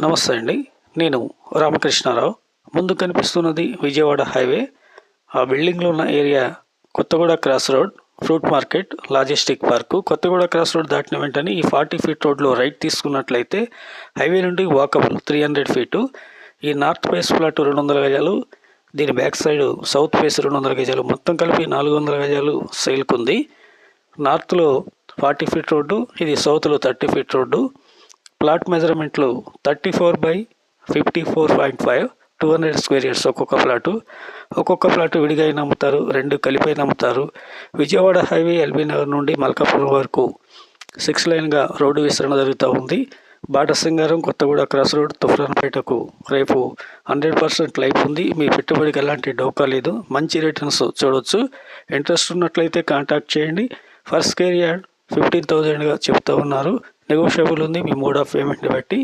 నమస్తే అండి. నేను రామకృష్ణారావు. ముందు కనిపిస్తున్నది విజయవాడ హైవే. ఆ బిల్డింగ్లో ఉన్న area Kothaguda cross road, fruit market, logistic park. Kothaguda cross road దాటిన వెంటనే ఈ 40 ఫీట్ రోడ్లో రైట్ తీసుకున్నట్లయితే హైవే నుండి వాకబుల్ 300 ఫీటు. ఈ నార్త్ ఫేస్ ప్లాట్ 200 గజాలు, దీని బ్యాక్ సైడ్ సౌత్ ఫేస్ 200 గజాలు, మొత్తం కలిపి 400 గజాలు సేల్కు ఉంది. నార్త్లో 40 ఫీట్ రోడ్డు, ఇది సౌత్లో 30 ఫీట్ రోడ్డు. ప్లాట్ మెజర్మెంట్లు 34/54.5, 200 స్క్వేర్ యార్డ్స్ ఒక్కొక్క ప్లాటు విడిగా అమ్ముతారు, 2 కలిపి అమ్ముతారు. విజయవాడ హైవే ఎల్బీ నగర్ నుండి మల్కాపురం వరకు 6 లైన్గా రోడ్డు విస్తరణ జరుగుతూ ఉంది. బాటసింగారం, కొత్తగూడ క్రాస్ రోడ్, తుఫ్రాన్పేటకు రేపు 100% లైఫ్ ఉంది. మీ పెట్టుబడికి ఎలాంటి డోకా లేదు. మంచి రిటర్న్స్ చూడవచ్చు. ఇంట్రెస్ట్ ఉన్నట్లయితే కాంటాక్ట్ చేయండి. ఫస్ట్ స్క్వేర్ యార్డ్ 15,000గా చెప్తూ ఉన్నారు. నెగోషియబుల్ ఉంది మీ మోడ్ ఆఫ్ పేమెంట్ని బట్టి.